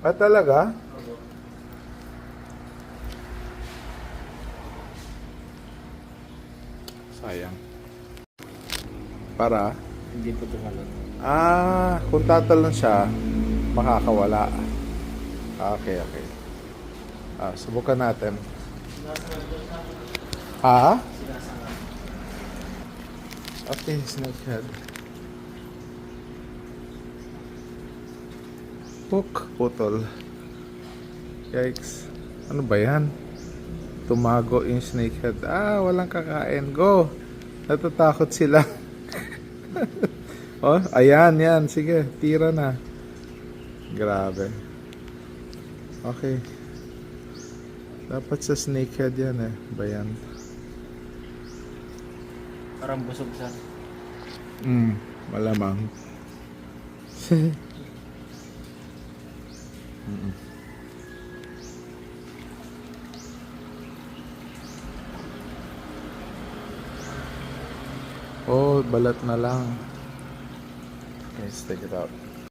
Ah, talaga? Sayang. Para? Hindi po tumalon. Ah, kung tatalon siya, makakawala. Okay, okay. Ah, subukan natin. Ha? Okay, snakehead. Hook, putol. Yikes. Ano ba yan? Tumago yung snakehead. Ah, walang kakain. Go! Natatakot sila. Oh, ayan, yan. Sige, tira na. Grabe. Okay. Dapat sa snakehead yan eh. Ba yan? Parang busog siya. Malamang. Oh, balat na lang. Let's take it out.